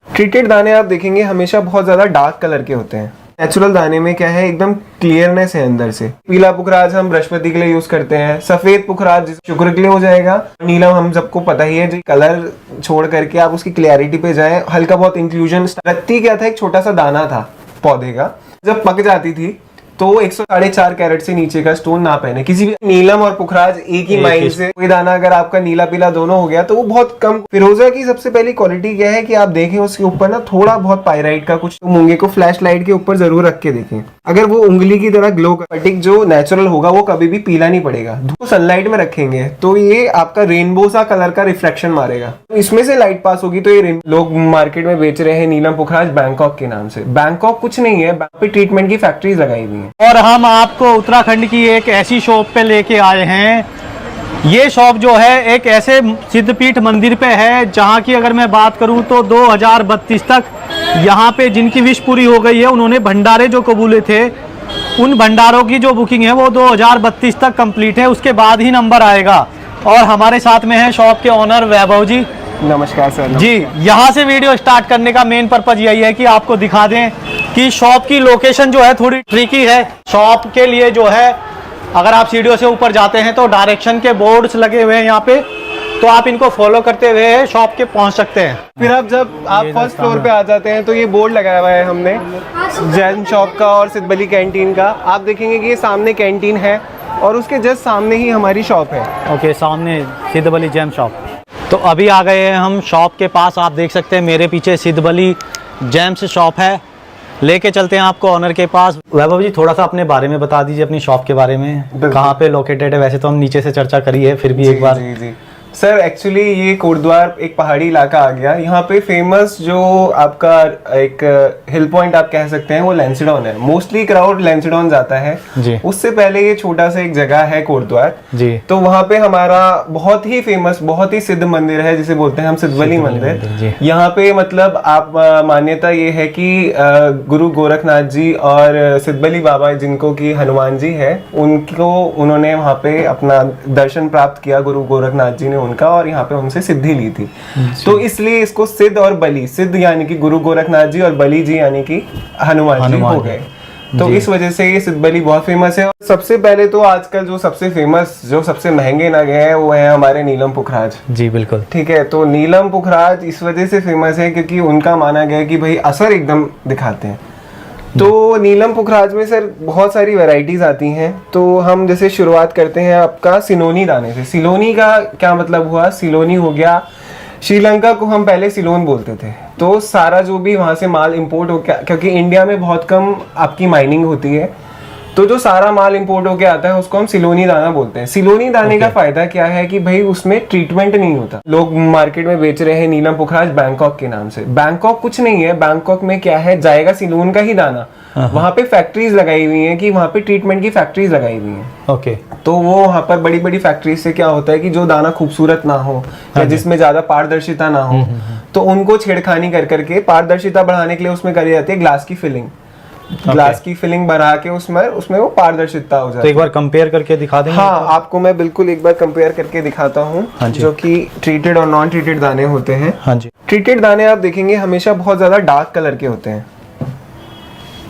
Treated दाने आप देखेंगे हमेशा बहुत ज्यादा डार्क कलर के होते हैं। नेचुरल दाने में क्या है, एकदम क्लियरनेस है अंदर से। पीला पुखराज हम बृहस्पति के लिए यूज करते हैं, सफेद पुखराज शुक्र के लिए हो जाएगा, नीलम हम सबको पता ही है। जो कलर छोड़ करके आप उसकी क्लियरिटी पे जाएं, हल्का बहुत इंक्लूजन। रत्ती क्या था, एक छोटा सा दाना था पौधे का, जब पक जाती थी तो 104 कैरेट से नीचे का स्टोन ना पहने किसी भी। नीलम और पुखराज एक ही माइन से, कोई दाना अगर आपका नीला पीला दोनों हो गया तो वो बहुत कम। फिरोजा की सबसे पहली क्वालिटी क्या है कि आप देखें उसके ऊपर ना थोड़ा बहुत पायराइट का कुछ, तो मूंगे को फ्लैश लाइट के ऊपर जरूर रख के देखें, अगर वो उंगली की तरह ग्लो कर, पटिक जो नेचुरल होगा वो कभी भी पीला नहीं पड़ेगा। धूप सनलाइट में रखेंगे तो ये आपका रेनबो सा कलर का रिफ्लेक्शन मारेगा, इसमें से लाइट पास होगी तो ये लोग मार्केट में बेच रहे हैं नीलम पुखराज बैंकॉक के नाम से। बैंकॉक कुछ नहीं है, पे ट्रीटमेंट की फैक्ट्रीज लगाई हुई है। और हम आपको उत्तराखंड की एक ऐसी शॉप पे लेके आए हैं। ये शॉप जो है एक ऐसे सिद्धपीठ मंदिर पे है जहाँ की अगर मैं बात करूँ तो 2032 तक यहाँ पे जिनकी विश पूरी हो गई है, उन्होंने भंडारे जो कबूले थे, उन भंडारों की जो बुकिंग है वो 2032 तक कंप्लीट है, उसके बाद ही नंबर आएगा। और हमारे साथ में है शॉप के ओनर वैभव जी। नमस्कार सर। जी, यहाँ से वीडियो स्टार्ट करने का मेन पर्पज यही है कि आपको दिखा दें कि शॉप की लोकेशन जो है थोड़ी ट्रिकी है। शॉप के लिए जो है अगर आप सीढ़ियों से ऊपर जाते हैं तो डायरेक्शन के बोर्ड्स लगे हुए हैं यहाँ पे, तो आप इनको फॉलो करते हुए शॉप के पहुँच सकते हैं। फिर अब जब आप फर्स्ट फ्लोर पे आ जाते हैं तो ये बोर्ड लगाया हुआ है हमने जैन शॉप का और सिद्धबली कैंटीन का। आप देखेंगे कि ये सामने कैंटीन है और उसके जस्ट सामने ही हमारी शॉप है। ओके, सामने सिद्धबली जैम शॉप। तो अभी आ गए हैं हम शॉप के पास। आप देख सकते हैं मेरे पीछे सिद्धबली जैम्स शॉप है। लेके चलते हैं आपको ऑनर के पास। वैभव जी, थोड़ा सा अपने बारे में बता दीजिए, अपनी शॉप के बारे में, कहाँ पे लोकेटेड है। वैसे तो हम नीचे से चर्चा करी है, फिर भी एक बार। जी सर, एक्चुअली ये कोटद्वार एक पहाड़ी इलाका आ गया। यहाँ पे फेमस जो आपका एक हिल पॉइंट आप कह सकते हैं वो लैंसडाउन है। मोस्टली क्राउड लैंसडाउन जाता है जी। उससे पहले ये छोटा सा एक जगह है कोटद्वार जी। तो वहाँ पे हमारा बहुत ही फेमस, बहुत ही सिद्ध मंदिर है जिसे बोलते हैं हम सिद्धबली मंदिर। यहाँ पे मतलब आप मान्यता ये है कि गुरु गोरखनाथ जी और सिद्धबली बाबा जिनको की हनुमान जी है, उनको उन्होंने वहाँ पे अपना दर्शन प्राप्त किया गुरु गोरखनाथ जी ने उनका, और यहाँ पे उनसे सिद्धि ली थी। तो इसलिए इसको सिद्ध और बलि, सिद्ध यानी कि गुरु गोरखनाथ जी और बलि जी यानी कि हनुमान जी हो गए। तो इस वजह से ये सिद्धबली बहुत फेमस है। सबसे पहले तो आजकल जो सबसे फेमस, जो सबसे महंगे नग हैं वो है हमारे नीलम पुखराज। जी बिल्कुल, ठीक है। तो नीलम पुखराज इस वजह से फेमस है क्योंकि उनका माना गया है कि भाई असर एकदम दिखाते हैं। तो नीलम पुखराज में सर बहुत सारी वैरायटीज आती हैं। तो हम जैसे शुरुआत करते हैं आपका सिलोनी दाने से। सिलोनी का क्या मतलब हुआ, सिलोनी हो गया, श्रीलंका को हम पहले सिलोन बोलते थे। तो सारा जो भी वहाँ से माल इंपोर्ट हो गया, क्योंकि इंडिया में बहुत कम आपकी माइनिंग होती है, तो जो सारा माल इंपोर्ट होके आता है उसको हम सिलोनी दाना बोलते हैं। सिलोनी दाने का फायदा क्या है कि भाई उसमें ट्रीटमेंट नहीं होता। लोग मार्केट में बेच रहे हैं नीलम पुखराज बैंकॉक के नाम से। बैंकॉक कुछ नहीं है, बैंकॉक में क्या है, जाएगा सिलोन का ही दाना। वहाँ पे फैक्ट्रीज लगाई हुई हैं कि वहाँ पे ट्रीटमेंट की फैक्ट्रीज लगाई हुई हैं। ओके। तो वो वहाँ पर बड़ी बड़ी फैक्ट्रीज से क्या होता है कि जो दाना खूबसूरत ना हो या जिसमें ज्यादा पारदर्शिता ना हो, तो उनको छेड़खानी कर करके पारदर्शिता बढ़ाने के लिए उसमें करी जाती है ग्लास की फिलिंग। ग्लास की फिलिंग बढ़ा के उसमें वो पारदर्शिता हो जाती है। तो एक बार कंपेयर करके दिखा देंगे? हाँ, आपको मैं बिल्कुल एक बार कंपेयर करके दिखाता हूँ। हाँ जी। जो कि ट्रीटेड और नॉन ट्रीटेड दाने होते हैं। हाँ जी। ट्रीटेड दाने आप देखेंगे हमेशा बहुत ज्यादा डार्क कलर के होते हैं।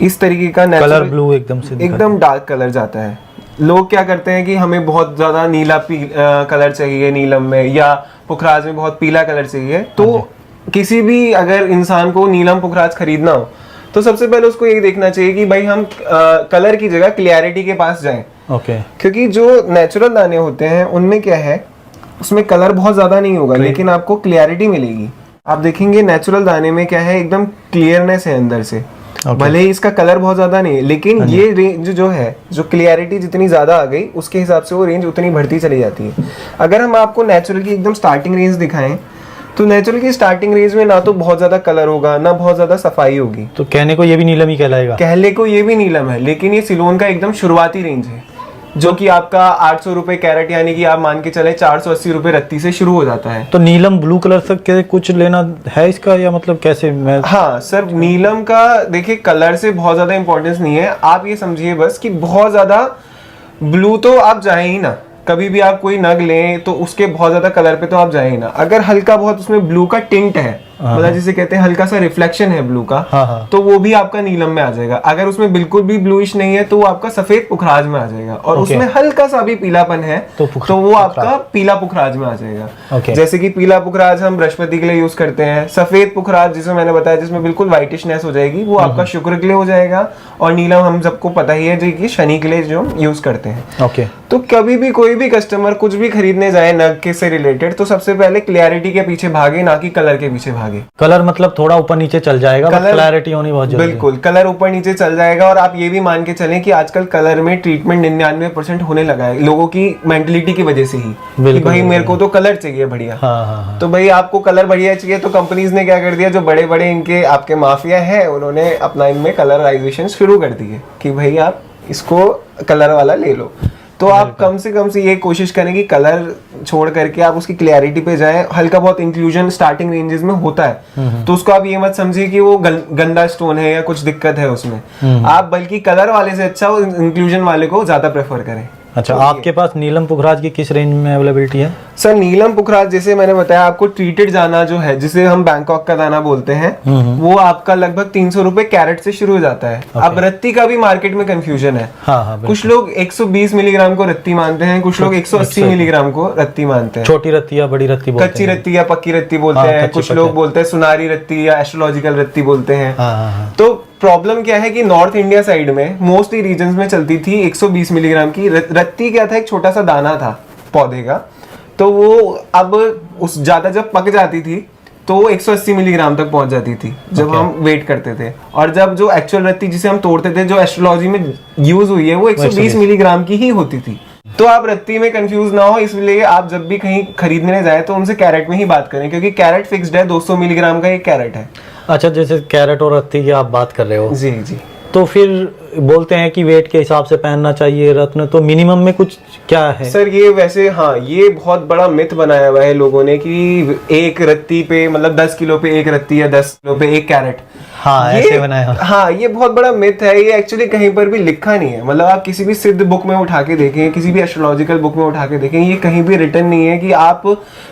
इस तरीके का कलर ब्लू एकदम डार्क कलर जाता है। लोग क्या करते हैं कि हमें बहुत ज्यादा नीला कलर चाहिए नीलम में, या पुखराज में बहुत पीला कलर चाहिए। तो किसी भी अगर इंसान को नीलम पुखराज खरीदना हो तो सबसे पहले उसको ये देखना चाहिए कि भाई हम कलर की जगह क्लियरिटी के पास जाएं। ओके। क्योंकि जो नेचुरल दाने होते हैं उनमें क्या है, उसमें कलर बहुत ज्यादा नहीं होगा लेकिन आपको क्लियरिटी मिलेगी। आप देखेंगे नेचुरल दाने में क्या है, एकदम क्लियरनेस है अंदर से। भले ही इसका कलर बहुत ज्यादा नहीं है लेकिन ये रेंज जो है, जो क्लियरिटी जितनी ज्यादा आ गई उसके हिसाब से वो रेंज उतनी बढ़ती चली जाती है। अगर हम आपको नेचुरल की एकदम स्टार्टिंग रेंज दिखाएं तो नेचुरल की स्टार्टिंग रेंज में ना तो बहुत ज्यादा कलर होगा ना बहुत ज्यादा सफाई होगी। तो कहने को ये भी नीलम ही कहलाएगा? कहने को ये भी नीलम है, लेकिन ये सिलोन का एकदम शुरुआती रेंज है जो कि आपका 800 रुपए कैरेट, यानी कि आप मान के चले 480 रुपए रत्ती से शुरू हो जाता है। तो नीलम ब्लू कलर से के कुछ लेना है इसका, या मतलब कैसे? मैं हाँ सर, नीलम का देखिए कलर से बहुत ज्यादा इंपॉर्टेंस नहीं है। आप ये समझिए बस कि बहुत ज्यादा ब्लू तो आप जाए ही ना, कभी भी आप कोई नग लें तो उसके बहुत ज्यादा कलर पे तो आप जाए ही ना। अगर हल्का बहुत उसमें ब्लू का टिंट है मतलब जिसे कहते हैं हल्का सा रिफ्लेक्शन है ब्लू का, हाँ हाँ। तो वो भी आपका नीलम में आ जाएगा। अगर उसमें बिल्कुल भी ब्लूइश नहीं है तो वो आपका सफेद पुखराज में आ जाएगा, और उसमें हल्का सा भी पीलापन है तो वो आपका पीला पुखराज में आ जाएगा। जैसे कि पीला पुखराज हम बृहस्पति के लिए यूज करते हैं, सफेद पुखराज जिसमें मैंने बताया जिसमें बिल्कुल व्हाइटिशनेस हो जाएगी वो आपका शुक्र के लिए हो जाएगा, और नीलम हम सबको पता ही है जो कि शनि के लिए जो यूज करते हैं। ओके। तो कभी भी कोई भी कस्टमर कुछ भी खरीदने जाए नग के से रिलेटेड तो सबसे पहले क्लियरिटी के पीछे भागे, ना कि कलर के पीछे भागे। कलर मतलब थोड़ा ऊपर नीचे चल जाएगा, बट क्लैरिटी होनी बहुत जरूरी है। बिल्कुल, कलर ऊपर नीचे चल जाएगा। और आप ये भी मान के चलें कि आजकल कलर में ट्रीटमेंट 99% होने लगा है लोगों की मेंटलिटी की वजह से ही, कि भाई मेरे को तो कलर चाहिए बढ़िया। हाँ। तो भाई आपको कलर बढ़िया चाहिए तो कंपनीज ने क्या कर दिया, जो बड़े बड़े इनके आपके माफिया है उन्होंने अपना इनमें कलराइजेशन शुरू कर दिए कि भाई आप इसको कलर वाला ले लो। तो आप कम से ये कोशिश करें कि कलर छोड़ करके आप उसकी क्लैरिटी पे जाएं। हल्का बहुत इंक्लूजन स्टार्टिंग रेंजेस में होता है, तो उसको आप ये मत समझिए कि वो गंदा स्टोन है या कुछ दिक्कत है उसमें। आप बल्कि कलर वाले से अच्छा वो इंक्लूजन वाले को ज्यादा प्रेफर करें। अच्छा, आपके पास नीलम पुखराज की किस रेंज में अवेलेबिलिटी है? सर नीलम पुखराज जैसे मैंने बताया आपको, ट्रीटेड दाना जो है जिसे हम बैंकॉक का दाना बोलते हैं, वो आपका लगभग 300 रुपए कैरेट से शुरू हो जाता है। अब रत्ती का भी मार्केट में कंफ्यूजन है। हाँ, कुछ लोग 120 मिलीग्राम को रत्ती मानते हैं, कुछ लोग 180 मिलीग्राम को रत्ती मानते हैं। छोटी रत्ती या बड़ी रत्ती बोलते हैं, कच्ची रत्ती या पक्की रत्ती बोलते हैं, कुछ लोग बोलते हैं सुनारी रत्ती या एस्ट्रोलॉजिकल रत्ती बोलते हैं। तो प्रॉब्लम क्या है कि नॉर्थ इंडिया साइड में मोस्टली रीजन्स में चलती थी 120 मिलीग्राम की रत्ती। क्या था, एक छोटा सा दाना था पौधे का, तो वो अब उस ज्यादा जब पक जाती थी तो वो 180 मिलीग्राम तक पहुंच जाती थी जब हम वेट करते थे। और जब जो एक्चुअल रत्ती जिसे हम तोड़ते थे, जो एस्ट्रोलॉजी में यूज हुई है, वो 120 मिलीग्राम की ही होती थी। तो आप रत्ती में कंफ्यूज ना हो, इसलिए आप जब भी कहीं खरीदने जाए तो उनसे कैरेट में ही बात करें, क्योंकि कैरेट फिक्स्ड है, 200 मिलीग्राम का एक कैरेट है। अच्छा, जैसे कैरेट और रत्ती की आप बात कर रहे हो, जी जी, तो फिर बोलते हैं कि वेट के हिसाब से पहनना चाहिए रत्न, तो मिनिमम में कुछ क्या है? सर ये वैसे हाँ, ये बहुत बड़ा मिथ बनाया हुआ है लोगों ने कि एक रत्ती पे मतलब 10 किलो पे एक रत्ती या 10 किलो पे एक कैरेट। हाँ, ऐसे बनाया। हाँ, ये बहुत बड़ा मिथ है। ये एक्चुअली कहीं पर भी लिखा नहीं है। मतलब आप किसी भी सिद्ध बुक में उठा के देखें, किसी भी एस्ट्रोलॉजिकल बुक में उठा के देखें, ये कहीं भी रिटर्न नहीं है कि आप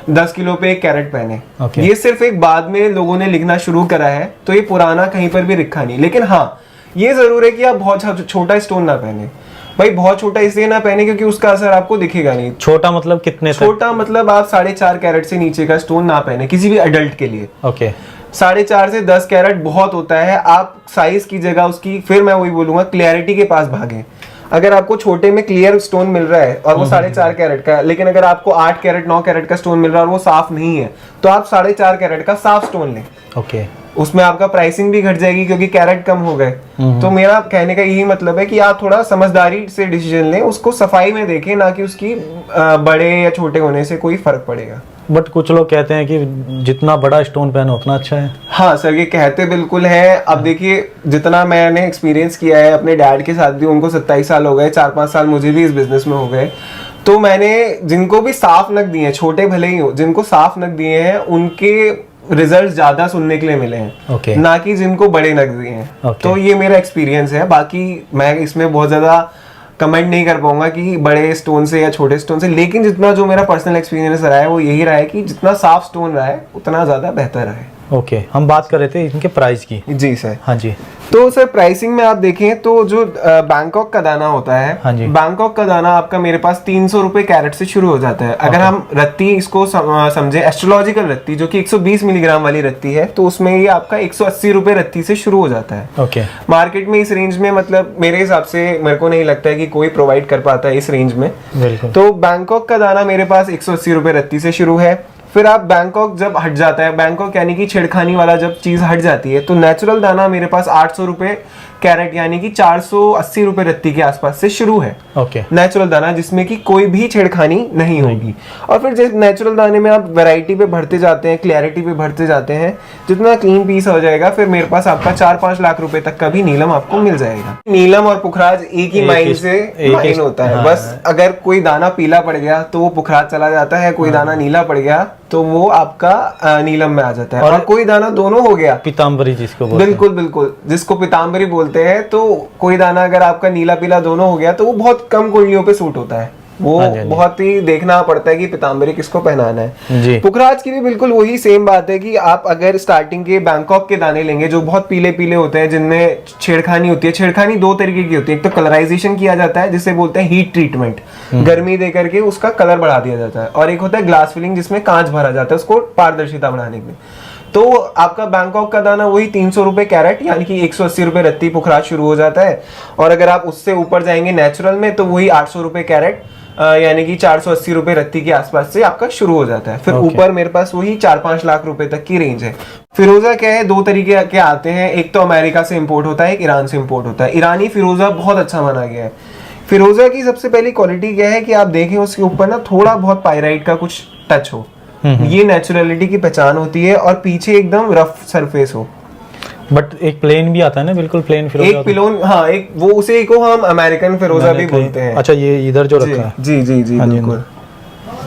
10 किलो पे एक कैरेट पहने। ये सिर्फ एक बाद में लोगों ने लिखना शुरू करा है, तो ये पुराना कहीं पर भी लिखा नहीं। लेकिन हाँ, ये जरूर है कि आप बहुत छोटा स्टोन ना पहने। भाई बहुत छोटा इसलिए ना पहने क्योंकि उसका असर आपको दिखेगा नहीं। छोटा मतलब कितने तक? छोटा मतलब आप 4.5 कैरेट से नीचे का स्टोन ना पहने किसी भी अडल्ट के लिए। ओके। 4.5 से 10 कैरेट बहुत होता है। आप साइज की जगह उसकी, फिर मैं वही बोलूंगा, क्लियरिटी के पास भागें। अगर आपको छोटे में क्लियर स्टोन मिल रहा है और वो 4.5 कैरेट का, लेकिन अगर आपको 8 कैरेट 9 कैरेट का स्टोन मिल रहा है और वो साफ नहीं है, तो आप 4.5 कैरेट का साफ स्टोन लें। ओके। उसमें आपका प्राइसिंग भी घट जाएगी क्योंकि कैरेट कम हो गए। तो मेरा कहने का यही मतलब है कि आप थोड़ा समझदारी से डिसीजन लें, उसको सफाई में देखें, ना कि उसकी बड़े या छोटे होने से कोई फर्क पड़ेगा। बट कुछ लोग कहते हैं कि जितना बड़ा स्टोन पहनो उतना अच्छा है। हाँ सर, ये कहते बिल्कुल है। अब देखिए, जितना मैंने एक्सपीरियंस किया है अपने डैड के साथ भी, उनको 27 साल हो गए, 4-5 साल मुझे भी इस बिजनेस में हो गए। तो मैंने जिनको भी साफ नग दिए हैं, छोटे भले ही हो, जिनको साफ नग दिए हैं उनके रिजल्ट ज्यादा सुनने के लिए मिले हैं, ना कि जिनको बड़े नग दिए हैं। तो ये मेरा एक्सपीरियंस है। बाकी मैं इसमें बहुत ज्यादा कमेंट नहीं कर पाऊंगा कि बड़े स्टोन से या छोटे स्टोन से, लेकिन जितना जो मेरा पर्सनल एक्सपीरियंस रहा है वो यही रहा है कि जितना साफ स्टोन रहा है उतना ज्यादा बेहतर है। ओके, हम बात कर रहे थे इनके प्राइस की। जी सर। हाँ जी। तो सर प्राइसिंग में आप देखें तो जो बैंकॉक का दाना होता है, हाँ जी, बैंकॉक का दाना आपका मेरे पास 300 रुपए कैरेट से शुरू हो जाता है। अगर हम रत्ती इसको समझे, एस्ट्रोलॉजिकल रत्ती जो कि 120 मिलीग्राम वाली रत्ती है, तो उसमें ये आपका 180 रुपए रत्ती से शुरू हो जाता है। ओके। मार्केट में इस रेंज में, मतलब मेरे हिसाब से, मेरे को नहीं लगता है कि कोई प्रोवाइड कर पाता है इस रेंज में। बिल्कुल। तो बैंकॉक का दाना मेरे पास 180 रुपए रत्ती से शुरू है। फिर आप बैंकॉक जब हट जाता है, बैंकॉक यानी कि छेड़खानी वाला जब चीज हट जाती है, तो नेचुरल दाना मेरे पास 800 रुपए कैरेट यानी कि 480 रुपए रत्ती के आसपास से शुरू है। ओके। नेचुरल दाना जिसमें कि कोई भी छेड़खानी नहीं होगी। और फिर जैसे नेचुरल दाने में आप वैरायटी पे बढ़ते जाते हैं, क्लैरिटी पे बढ़ते जाते हैं, जितना क्लीन पीस हो जाएगा, फिर मेरे पास आपका 4-5 लाख रुपए तक का भी नीलम आपको मिल जाएगा। नीलम और पुखराज एक ही माइन से माइन होता है। बस अगर कोई दाना पीला पड़ गया तो वो पुखराज चला जाता है, कोई दाना नीला पड़ गया तो वो आपका नीलम में आ जाता है। और कोई दाना दोनों हो गया, पीताम्बरी जिसको बोलते हैं। बिल्कुल बिल्कुल, जिसको पीताम्बरी बोलते हैं। तो कोई दाना अगर आपका नीला पीला दोनों हो गया तो वो बहुत कम कुंडलियों पे सूट होता है। वो हाँ जी, हाँ जी। बहुत ही देखना पड़ता है कि पीताम्बरी किसको पहनाना है। जी। पुखराज की भी बिल्कुल वही सेम बात है कि आप अगर स्टार्टिंग के बैंकॉक के दाने लेंगे जो बहुत पीले पीले होते हैं, जिनमें छेड़खानी होती है। छेड़खानी दो तरीके की होती है, एक तो कलराइजेशन किया जाता है जिसे बोलते हैं हीट ट्रीटमेंट, गर्मी दे करके उसका कलर बढ़ा दिया जाता है, और एक होता है ग्लास फिलिंग जिसमें कांच भरा जाता है उसको पारदर्शिता बढ़ाने के लिए। तो आपका बैंकॉक का दाना वही 300 रुपए कैरेट यानी कि 180 रुपए रत्ती पुखराज शुरू हो जाता है, और अगर आप उससे ऊपर जाएंगे नेचुरल में तो वही 800 रुपए कैरेट यानी कि 480 रुपए रत्ती के आसपास से आपका शुरू हो जाता है। फिर ऊपर मेरे पास वही 4-5 लाख रुपए तक की रेंज है। फिरोजा क्या है, दो तरीके के आते हैं, एक तो अमेरिका से इंपोर्ट होता है, एक ईरान से इंपोर्ट होता है। ईरानी फिरोजा बहुत अच्छा माना गया है। फिरोजा की सबसे पहली क्वालिटी क्या है कि आप देखें उसके ऊपर ना थोड़ा बहुत पाइराइट का कुछ टच हो, ये नेचुरलिटी की पहचान होती है, और पीछे एकदम रफ सरफेस हो। बट एक प्लेन भी आता है ना, बिल्कुल प्लेन फिरोजा एक पिलोन, हाँ, एक वो उसे को हम अमेरिकन फिरोजा भी बोलते हैं। अच्छा, ये इधर जो रखा है, जी जी जी हाँ जी, बिल्कुल,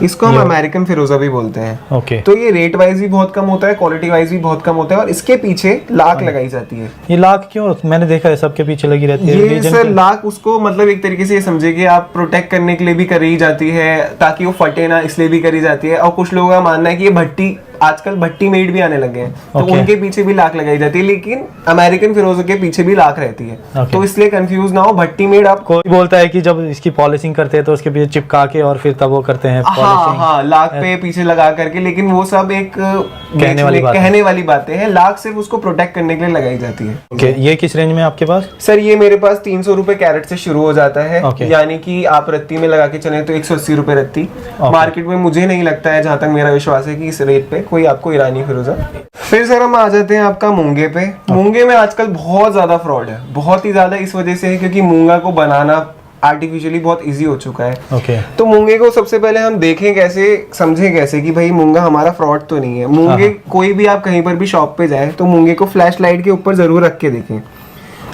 इसको हम अमेरिकन फिरोजा भी बोलते हैं। ओके। तो ये रेट वाइज भी बहुत कम होता है, क्वालिटी वाइज भी बहुत कम होता है, और इसके पीछे लाख लगाई जाती है। ये लाख क्यों? मैंने देखा है सबके पीछे लगी रहती है। ये सर लाख उसको मतलब एक तरीके से ये समझे कि आप प्रोटेक्ट करने के लिए भी करी जाती है, ताकि वो फटे ना, इसलिए भी करी जाती है। और कुछ लोगों का मानना है कि ये भट्टी, आजकल भट्टी मेड भी आने लगे हैं, तो उनके पीछे भी लाख लगाई जाती है, लेकिन अमेरिकन फिरोजा के पीछे भी लाख रहती है। तो इसलिए कंफ्यूज ना हो, भट्टी मेड आप कोई बोलता है कि जब इसकी पॉलिशिंग करते हैं तो उसके पीछे चिपका के और फिर तब वो करते हैं पॉलिशिंग। हाँ, लाख पे पीछे लगा करके, लेकिन वो सब एक कहने वाली बातें हैं। लाख सिर्फ उसको प्रोटेक्ट करने के लिए लगाई जाती है। ओके, ये किस रेंज में आपके पास? सर ये मेरे पास 300 रुपए कैरेट से शुरू हो जाता है, यानी कि आप रत्ती में लगा के चले तो 180 रुपए रत्ती। मार्केट में मुझे नहीं लगता है, जहां तक मेरा विश्वास है, कि इस रेट पे कोई आपको ईरानी फिरोजा। फिर सर हम आ जाते हैं आपका मूंगे पे। मूंगे में आजकल बहुत ज्यादा फ्रॉड है, बहुत ही ज्यादा, इस वजह से है क्योंकि मूंगा को बनाना आर्टिफिशियली बहुत इजी हो चुका है। ओके। तो मूंगे को सबसे पहले हम देखें कैसे, समझें कैसे कि भाई मूंगा हमारा फ्रॉड तो नहीं है। मूंगे कोई भी आप कहीं पर भी शॉप पे जाए तो मूंगे को फ्लैश लाइट के ऊपर जरूर रख के देखें।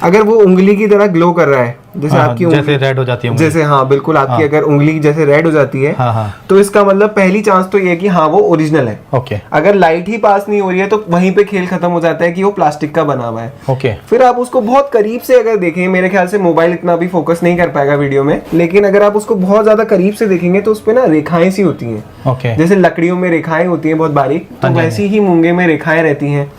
अगर वो उंगली की तरह ग्लो कर रहा है, जैसे आपकी जैसे रेड हो जाती है, जैसे हाँ बिल्कुल आपकी अगर उंगली जैसे रेड हो जाती है, तो इसका मतलब पहली चांस तो ये है कि हाँ वो ओरिजिनल है। ओके। अगर लाइट ही पास नहीं हो रही है तो वहीं पे खेल खत्म हो जाता है कि वो प्लास्टिक का बना हुआ है। ओके। फिर आप उसको बहुत करीब से अगर देखें, मेरे ख्याल से मोबाइल इतना भी फोकस नहीं कर पाएगा वीडियो में, लेकिन अगर आप उसको बहुत ज्यादा करीब से देखेंगे तो उसपे ना रेखाएं सी होती हैं। ओके। जैसे लकड़ियों में रेखाएं होती हैं बहुत बारीक, तो वैसी ही मूंगे में रेखाएं रहती हैं।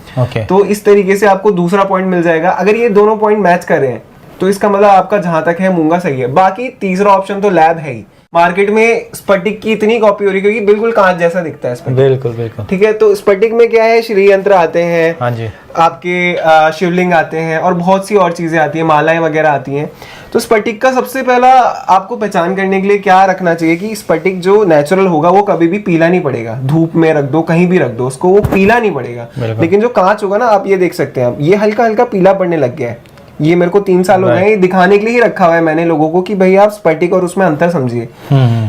तो इस तरीके से आपको दूसरा पॉइंट मिल जाएगा। अगर ये दोनों पॉइंट मैच कर रहे हैं तो इसका मतलब आपका जहां तक है मूंगा सही है। बाकी तीसरा ऑप्शन तो लैब है ही। मार्केट में स्फटिक की इतनी कॉपी हो रही है क्योंकि बिल्कुल कांच जैसा दिखता है स्फटिक। बिल्कुल बिल्कुल। ठीक है, तो स्फटिक में क्या है, श्री यंत्र आते हैं, हाँ जी, आपके शिवलिंग आते हैं, और बहुत सी और चीजें आती हैं, मालाएं वगैरह आती हैं। तो स्फटिक का सबसे पहला आपको पहचान करने के लिए क्या रखना चाहिए कि स्फटिक जो नेचुरल होगा वो कभी भी पीला नहीं पड़ेगा। धूप में रख दो, कहीं भी रख दो उसको, वो पीला नहीं पड़ेगा। लेकिन जो कांच होगा ना, आप ये देख सकते हैं, ये हल्का हल्का पीला पड़ने लग गया है। ये मेरे को 3 साल हो गए दिखाने के लिए ही रखा हुआ है मैंने लोगों को कि भाई आप स्फटिक और उसमें अंतर समझिए।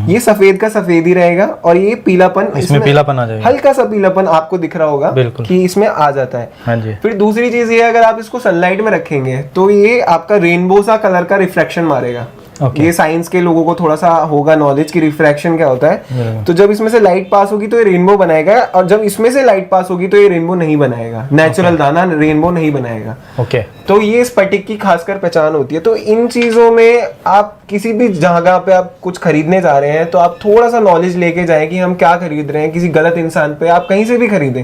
ये सफेद का सफेद ही रहेगा, और ये पीलापन, इसमें पीलापन आ जाएगा, हल्का सा पीलापन आपको दिख रहा होगा कि इसमें आ जाता है। हाँ जी। फिर दूसरी चीज ये, अगर आप इसको सनलाइट में रखेंगे तो ये आपका रेनबो सा कलर का रिफ्लेक्शन मारेगा। ये साइंस के लोगों को थोड़ा सा होगा नॉलेज की रिफ्रैक्शन क्या होता है। तो जब इसमें से लाइट पास होगी तो ये रेनबो बनाएगा, और जब इसमें से लाइट पास होगी तो ये रेनबो नहीं बनाएगा। नेचुरल दाना रेनबो नहीं बनाएगा। ओके। तो ये स्फटिक की खासकर पहचान होती है। तो इन चीजों में आप किसी भी जगह पे आप कुछ खरीदने जा रहे हैं तो आप थोड़ा सा नॉलेज लेके जाएं कि हम क्या खरीद रहे हैं। किसी गलत इंसान पे आप कहीं से भी खरीदें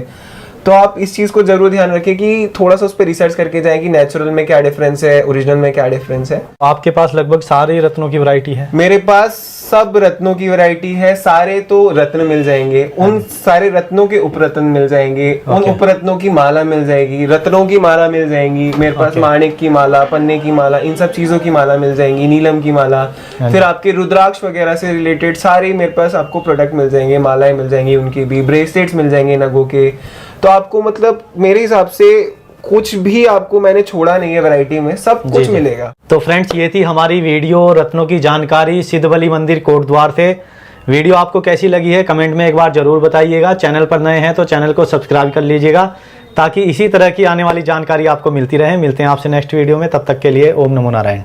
तो आप इस चीज को जरूर ध्यान रखें कि थोड़ा सा उस पर रिसर्च करके जाएं कि नेचुरल में क्या डिफरेंस है, ओरिजिनल में क्या डिफरेंस है। आपके पास लगभग सारे रत्नों की वैरायटी है? मेरे पास सब रत्नों की वैरायटी है। सारे तो रत्न मिल जाएंगे, उन सारे रत्नों के उपरत्न मिल जाएंगे, उन उपरत्नों की माला मिल जाएगी, रत्नों की माला मिल जाएंगी। मेरे पास माणिक की माला, पन्ने की माला, इन सब चीजों की माला मिल जाएंगी, नीलम की माला, फिर आपके रुद्राक्ष वगैरह से रिलेटेड सारे मेरे पास आपको प्रोडक्ट मिल जाएंगे। मालाएं मिल जाएंगी, उनकी भी ब्रेसलेट्स मिल जाएंगे नगों के। तो आपको मतलब मेरे हिसाब से कुछ भी आपको मैंने छोड़ा नहीं है, वैरायटी में सब कुछ मिलेगा। तो फ्रेंड्स, ये थी हमारी वीडियो रत्नों की जानकारी सिद्धबली मंदिर कोटद्वार से। वीडियो आपको कैसी लगी है कमेंट में एक बार जरूर बताइएगा। चैनल पर नए हैं तो चैनल को सब्सक्राइब कर लीजिएगा ताकि इसी तरह की आने वाली जानकारी आपको मिलती रहे। मिलते हैं आपसे नेक्स्ट वीडियो में, तब तक के लिए ओम नमो नारायण।